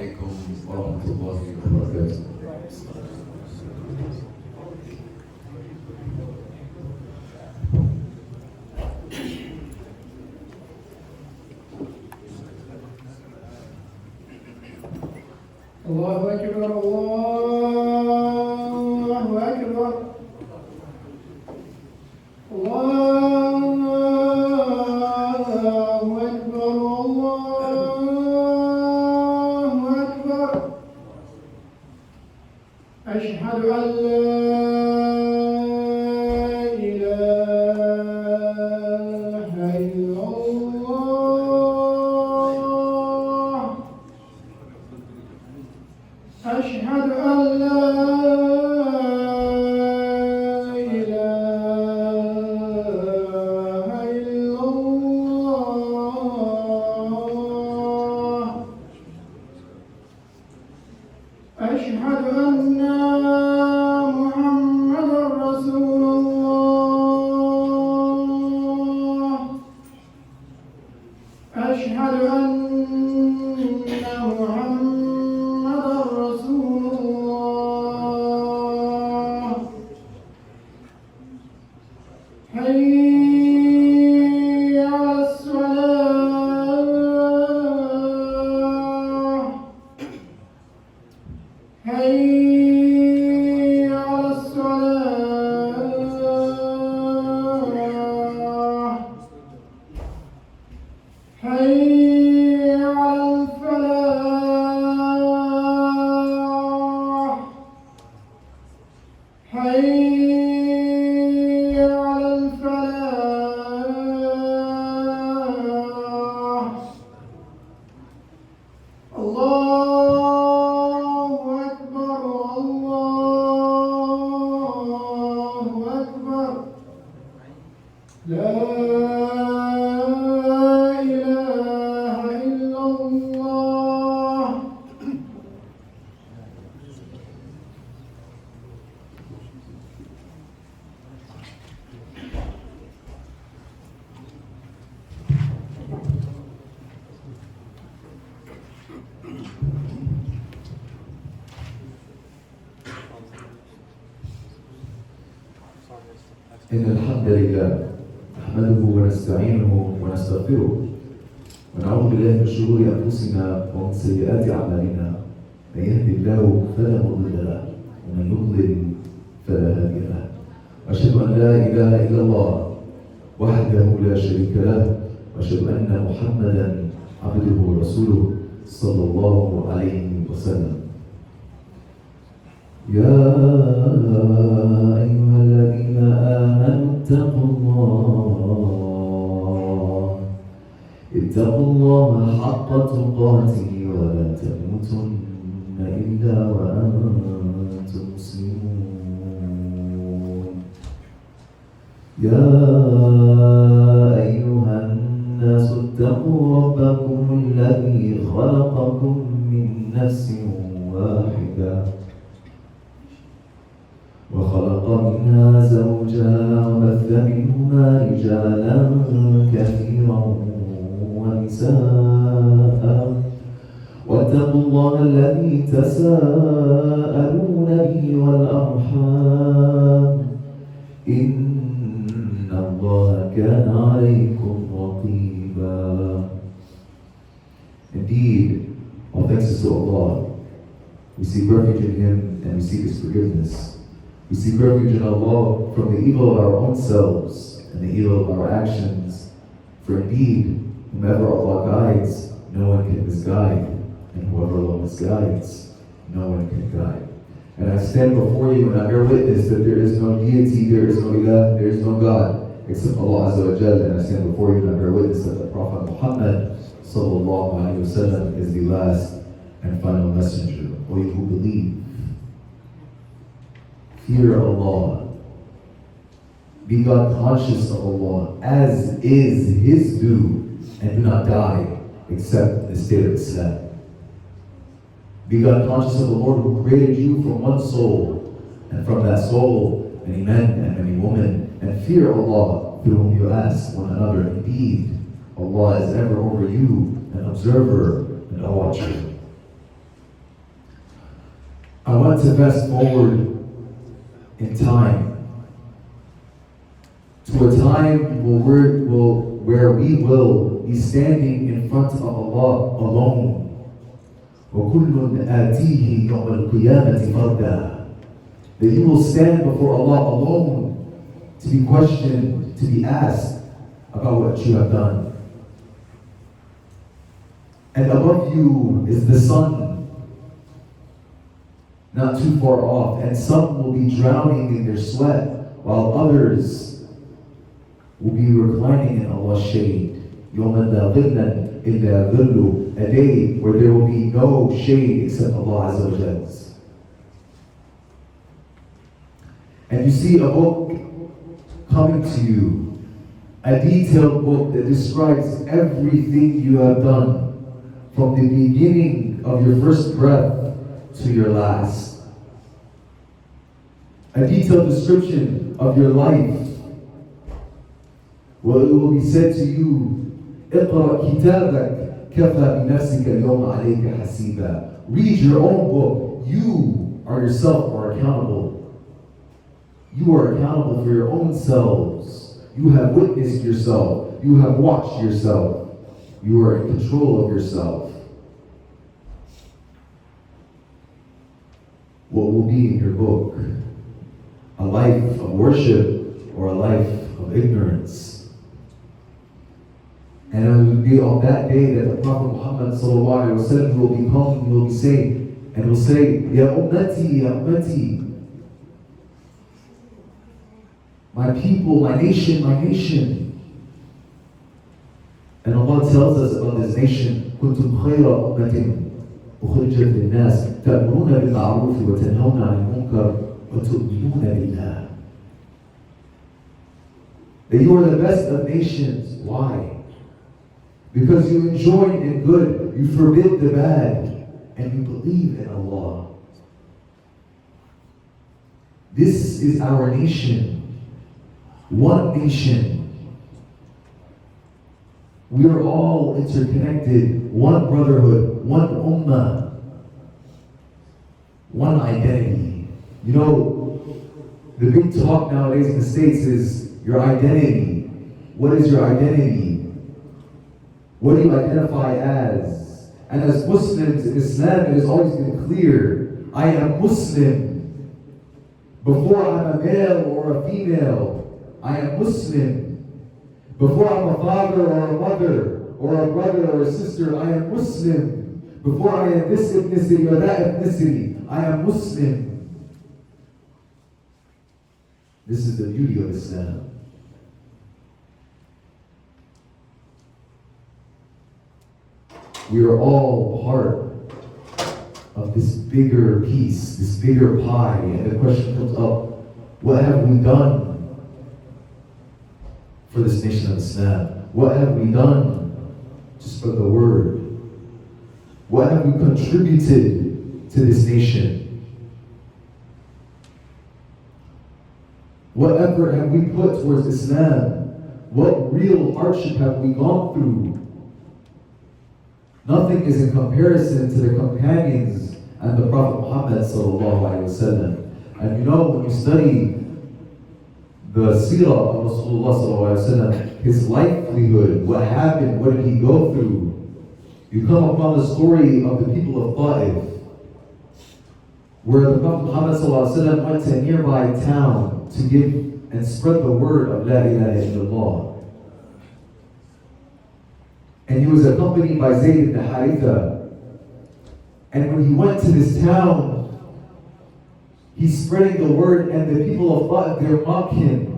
عليكم ورحمة الله وبركاته. الله أكبر الله أكبر الله أكبر الله أكبر أشهد أن لا إله إلا الله أشهد أن لا إله إلا الله أشهد أن محمدا رسول الله أشهد أن محمدا رسول الله حي على الصلاة حي على الصلاة حي على الفلاح حي على الفلاح الله أكبر الله أكبر لا إله إلا الله إن الحمد لله نحمده ونستعينه ونستغفره ونعوذ بالله من شرور أنفسنا ومن سيئات أعمالنا. من يهد الله فلا مضل له ومن يضلل فلا هادي له. أشهد أن لا إله إلا الله وحده لا شريك له وأشهد أن محمدا عبده ورسوله صلى الله عليه وسلم. يا أيها الذين آمنوا اتقوا الله حق تقاته ولا تموتن إلا وأنتم مسلمون. يا أيها الناس اتقوا ربكم الذي خلقكم من نفس واحدة وخلق منها زوجها وبث منهما رجالا كثيرا ونساء واتقوا الله الذي تساءلون به والأرحام إن الله كان عليكم رقيبا. Indeed, all thanks is to Allah. We seek refuge in Him and we seek His forgiveness. We seek refuge in Allah from the evil of our own selves and the evil of our actions. For indeed, whomever Allah guides, no one can misguide, and whoever Allah misguides, no one can guide. And I stand before you and I bear witness that there is no deity, there is no ilah, there is no God except Allah Azza wa Jalla. And I stand before you and I bear witness that the Prophet Muhammad sallallahu alaihi wasallam is the last and final messenger. O you who believe, fear Allah, be God conscious of Allah as is His due, and do not die except in the state of Islam. Be God conscious of the Lord who created you from one soul, and from that soul many men and many women, and fear Allah through whom you ask one another. Indeed, Allah is ever over you, an observer and a watcher. I want to fast forward in time to a time where we will be standing in front of Allah alone. وَكُلٌّ آتِيهِ يَوْمَ الْقِيَامَةِ فَرْدًا. That you will stand before Allah alone to be questioned, to be asked about what you have done. And above you is the sun, not too far off, and some will be drowning in their sweat, while others will be reclining in Allah's shade. يَوْمَ لَا ظِلًّا إِلَّا ظِلُّ. A day where there will be no shade except Allah Azza wa Jalla. And you see a book coming to you, a detailed book that describes everything you have done from the beginning of your first breath to your last. A detailed description of your life. Well, it will be said to you, اقرأ كتابك كفى بنفسك اليوم عليك حسيبا. Read your own book. You are yourself are accountable. You are accountable for your own selves. You have witnessed yourself. You have watched yourself. You are in control of yourself. What will be in your book? A life of worship or a life of ignorance? And it will be on that day that the Prophet Muhammad sallallahu alaihi wasallam will be calling, he will be saying, and will say, Ya ummati, Ya ummati. My people, my nation, my nation. And Allah tells us about this nation, كنتم خير أمة أخرجت للناس تأمرون بالمعروف وتنهون عن المنكر وتؤمنون بالله. That you are the best of nations. Why? Because you enjoin in good, you forbid the bad, and you believe in Allah. This is our nation. One nation. We are all interconnected. One brotherhood, one ummah, one identity. You know, the big talk nowadays in the States is your identity. What is your identity? What do you identify as? And as Muslims in Islam, it has always been clear. I am Muslim. Before I'm a male or a female, I am Muslim. Before I'm a father or a mother, or a brother or a sister, I am Muslim. Before I am this ethnicity or that ethnicity, I am Muslim. This is the beauty of Islam. We are all part of this bigger piece, this bigger pie, and the question comes up, what have we done for this nation of Islam? What have we done to spread the word? What have we contributed to this nation? What effort have we put towards Islam? What real hardship have we gone through? Nothing is in comparison to the companions and the Prophet Muhammad sallallahu alaihi wasallam. And you know, when you study the seerah of Rasulullah sallallahu alaihi wasallam, his livelihood, what happened, what did he go through? You come upon the story of the people of Ta'if, where the Prophet Muhammad sallallahu alaihi wasallam went to a nearby town to give and spread the word of La ilaha illallah. And he was accompanied by Zayd ibn Haritha. And when he went to this town, he's spreading the word, and the people of Ta'if, they mock him.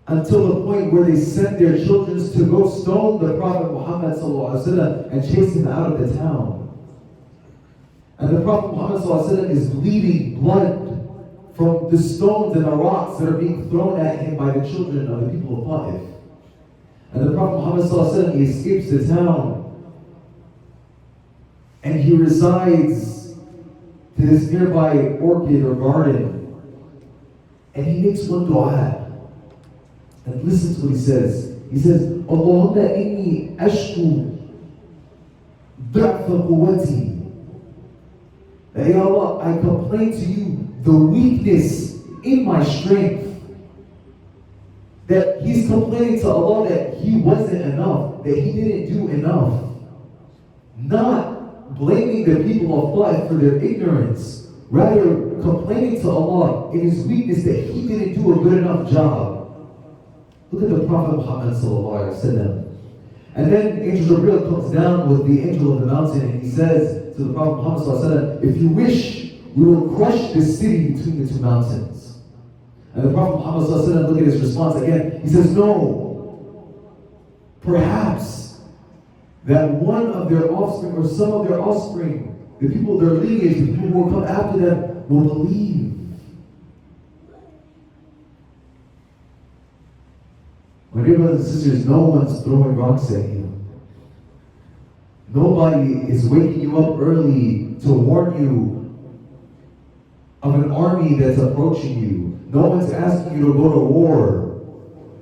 Until the point where they sent their children to go stone the Prophet Muhammad ﷺ and chase him out of the town. And the Prophet Muhammad ﷺ is bleeding blood from the stones and the rocks that are being thrown at him by the children of the people of Ta'if. And the Prophet Muhammad ﷺ, he escapes the town. And he resides to this nearby orchid or garden. And he makes one dua. And listen to what he says. He says, Allahumma inni ashku da'fa quwwati That, Ya Allah, I complain to you the weakness in my strength. That he's complaining to Allah that he wasn't enough, that he didn't do enough. Not blaming the people of Allah for their ignorance. Rather, complaining to Allah in his weakness that he didn't do a good enough job. Look at the Prophet Muhammad sallallahu alaihi wasallam. And then Angel Jibreel comes down with the angel of the mountain and he says to the Prophet Muhammad sallallahu alaihi wasallam, if you wish, we will crush this city between the two mountains. And the Prophet Muhammad sallallahu alaihi wasallam, look at his response again. He says, no. Perhaps that one of their offspring or some of their offspring, the people, their lineage, the people who will come after them, will believe. My dear brothers and sisters, no one's throwing rocks at you. Nobody is waking you up early to warn you of an army that's approaching you. No one's asking you to go to war.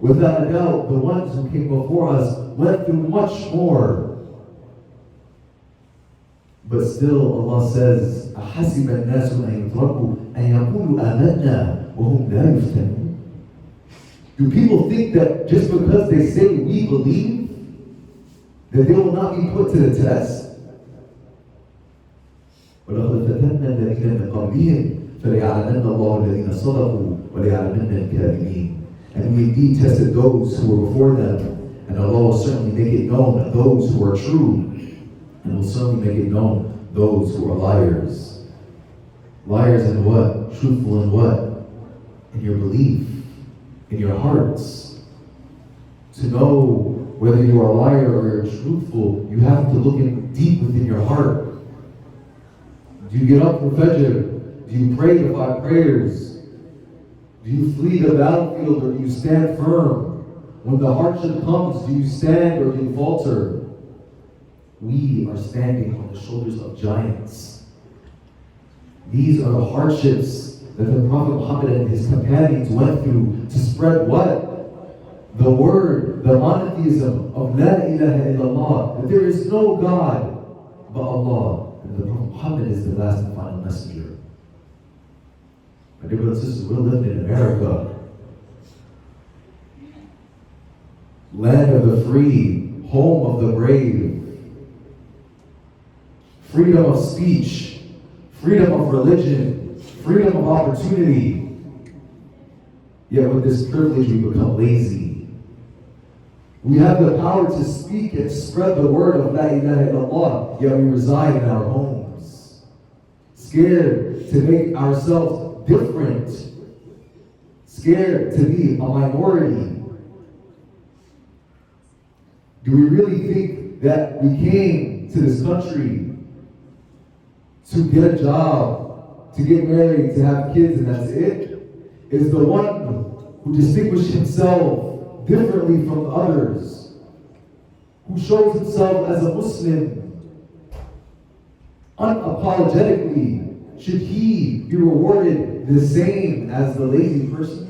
Without a doubt, the ones who came before us went through much more. But still, Allah says, أَحَسِبَ النَّاسُ أَن يُتْرَكُوا أَن يَقُولُوا آمَنَّا وَهُمْ لَا يُفْتَنُونَ. Do people think that just because they say we believe, that they will not be put to the test? وَلَقَدْ فَتَنَّا الَّذِينَ مِن قَبْلِهِمْ فَلَيَعْلَمَنَّ اللَّهُ الَّذِينَ صَدَقُوا وَلَيَعْلَمَنَّ الْكَاذِبِينَ. And we indeed tested those who were before them, and Allah will certainly make it known those who are true, and will certainly make it known those who are liars. Liars in what? Truthful in what? In your belief, in your hearts. To know whether you are a liar or you're truthful, you have to look in deep within your heart. Do you get up for Fajr? Do you pray the 5 prayers? Do you flee the battlefield or do you stand firm? When the hardship comes, do you stand or do you falter? We are standing on the shoulders of giants. These are the hardships that the Prophet Muhammad and his companions went through to spread what? The word, the monotheism of La ilaha illallah, that there is no God but Allah, and the Prophet Muhammad is the last and final messenger. My dear brothers and sisters, we're living in America, land of the free, home of the brave, freedom of speech, freedom of religion, freedom of opportunity. Yet with this privilege we become lazy. We have the power to speak and spread the word of La ilaha illallah, yet we reside in our homes, scared to make ourselves different, scared to be a minority. Do we really think that we came to this country to get a job, to get married, to have kids, and that's it? Is the one who distinguished himself differently from others, who shows himself as a Muslim unapologetically, should he be rewarded the same as the lazy person?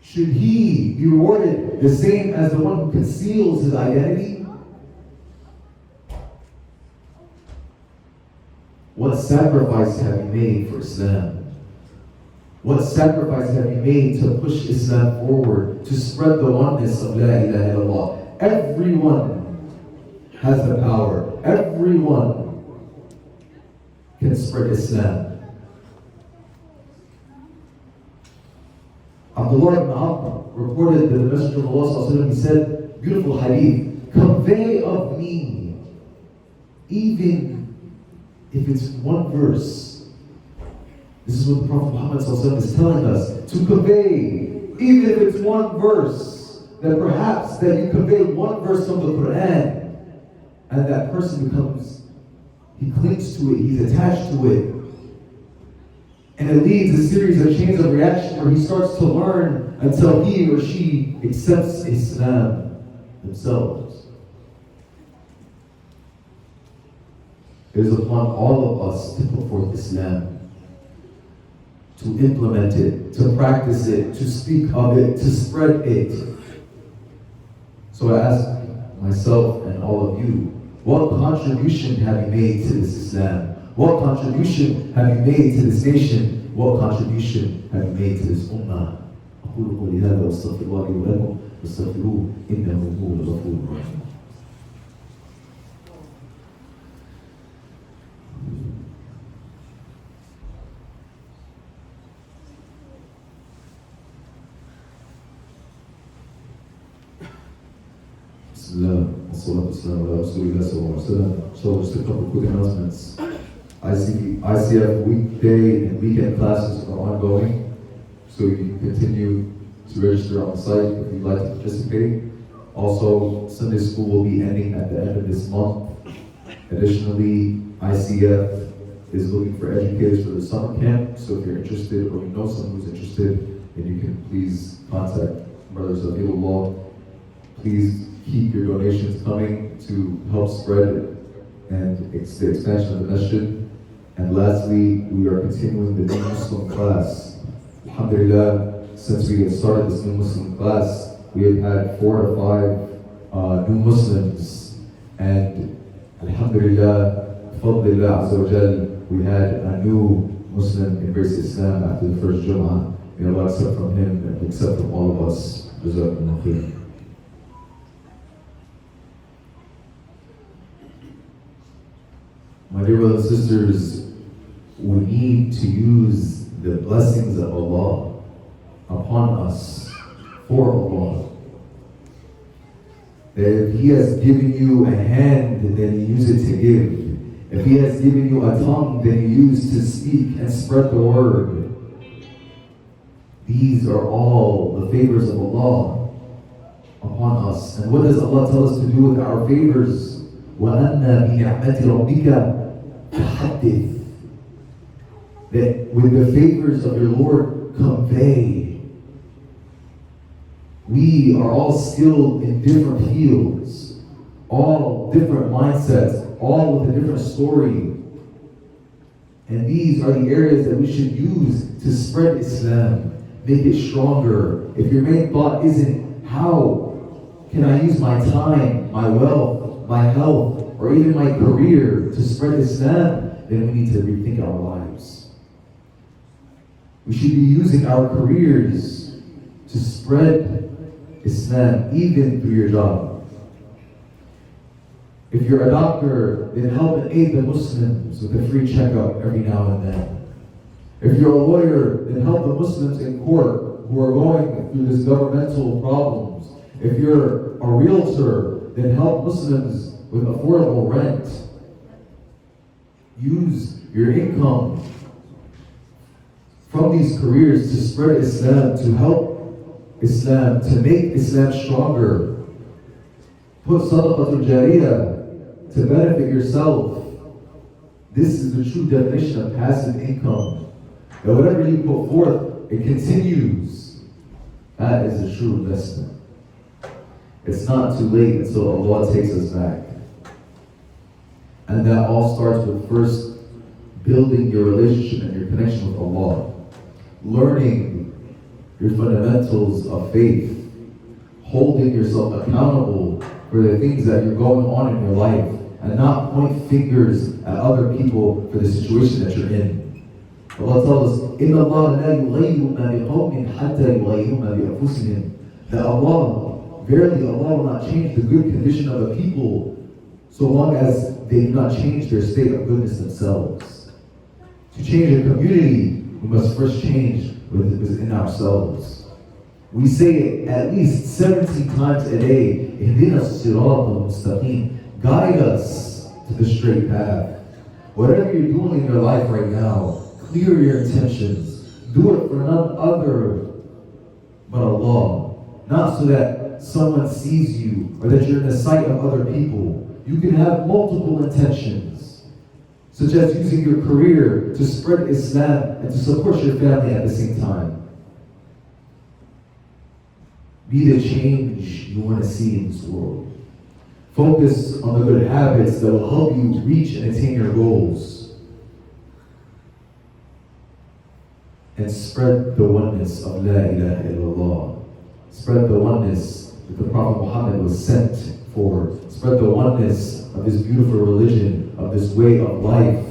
Should he be rewarded the same as the one who conceals his identity? What sacrifice have you made for Islam? What sacrifice have you made to push Islam forward, to spread the oneness of La ilaha illallah? Everyone has the power. Everyone can spread Islam. Abdul ibn Amr reported that the Messenger of Allah, he said, beautiful hadith, convey of me, even if it's one verse. This is what the Prophet Muhammad is telling us, to convey, even if it's one verse, that perhaps that you convey one verse from the Quran, and that person becomes, he clings to it, he's attached to it, and it leads a series of chains of reaction where he starts to learn until he or she accepts Islam themselves. It is upon all of us to put forth Islam, to implement it, to practice it, to speak of it, to spread it. So I ask myself and all of you, what contribution have you made to this Islam? What contribution have you made to this nation? What contribution have you made to this ummah? أقول قولي هذا واستغفر الله لي ولكم واستغفروه إنه هو الغفور الرحيم. Bismillah, wassalatu wassalamu ala Rasulillah sallallahu alaihi wasallam. So just a couple quick announcements. ICF weekday and weekend classes are ongoing, so you can continue to register on the site if you'd like to participate. Also, Sunday school will be ending at the end of this month. Additionally, ICF is looking for educators for the summer camp, so if you're interested or you know someone who's interested, then you can please contact Brothers of Ilallah. Please keep your donations coming to help spread and the expansion of the masjid. And lastly, we are continuing the new Muslim class. Alhamdulillah, since we started this new Muslim class, we have had 4 to 5 new Muslims. And Alhamdulillah, Fadlillah Azza wa Jal, we had a new Muslim embrace Islam after the first Jum'ah. May Allah accept from him and accept from all of us. Jazakumullah khair. My dear brothers and sisters, we need to use the blessings of Allah upon us for Allah. That if He has given you a hand, then you use it to give. If He has given you a tongue, then you use to speak and spread the word. These are all the favors of Allah upon us. And what does Allah tell us to do with our favors? وَأَنَّا بِنِعْمَةِ رَبِّكَ فَحَدِّثْ. That with the favors of your Lord, convey. We are all skilled in different fields, all different mindsets, all with a different story. And these are the areas that we should use to spread Islam, make it stronger. If your main thought isn't, how can I use my time, my wealth, my health, or even my career to spread Islam, then we need to rethink our lives. We should be using our careers to spread Islam, even through your job. If you're a doctor, then help and aid the Muslims with a free checkup every now and then. If you're a lawyer, then help the Muslims in court who are going through these governmental problems. If you're a realtor, then help Muslims with affordable rent. Use your income from these careers to spread Islam, to help Islam, to make Islam stronger. Put sadaqatul jariyah to benefit yourself. This is the true definition of passive income. That whatever you put forth, it continues. That is the true investment. It's not too late until Allah takes us back. And that all starts with first building your relationship and your connection with Allah. Learning your fundamentals of faith. Holding yourself accountable for the things that you're going on in your life. And not point fingers at other people for the situation that you're in. Allah tells us, إِنَّ اللَّهَ لَا يُغَيِّرُ مَا بِقَوْمٍ حَتَّى يُغَيِّرُ مَا بِأَنفُسِهِمْ. That Allah, verily Allah will not change the good condition of a people so long as they do not change their state of goodness themselves. To change a community, we must first change within ourselves. We say it at least 17 times a day, اهدنا الصراط المستقيم. Guide us to the straight path. Whatever you're doing in your life right now, clear your intentions. Do it for none other but Allah. Not so that someone sees you or that you're in the sight of other people. You can have multiple intentions, such as using your career to spread Islam and to support your family at the same time. Be the change you want to see in this world. Focus on the good habits that will help you reach and attain your goals. And spread the oneness of La ilaha illallah. Spread the oneness that the Prophet Muhammad was sent for. Spread the oneness of this beautiful religion, of this way of life.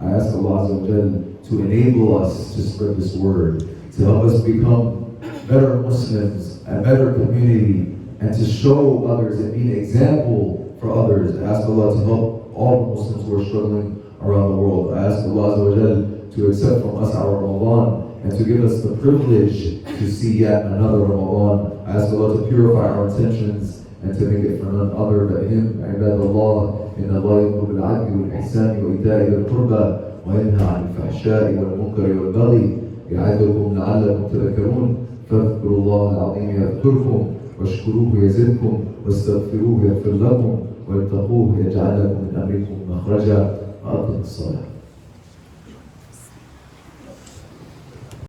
I ask Allah Azza wa Jal to enable us to spread this word, to help us become better Muslims, a better community, and to show others and be an example for others. I ask Allah to help all the Muslims who are struggling around the world. I ask Allah Azza wa Jal to accept from us our Ramadan and to give us the privilege to see yet another Ramadan. I ask Allah to purify our intentions and to make it for none other but Him. عباد الله إن الله يأمر بالعدل والإحسان وإيتاء ذي القربى وينهى عن الفحشاء والمنكر والبغي يعظكم لعلكم تذكرون فاذكروا الله العظيم يذكركم واشكروه يزدكم واستغفروه يغفر لكم واتقوه يجعل لكم من أمركم مخرجا وأقم الصلاة.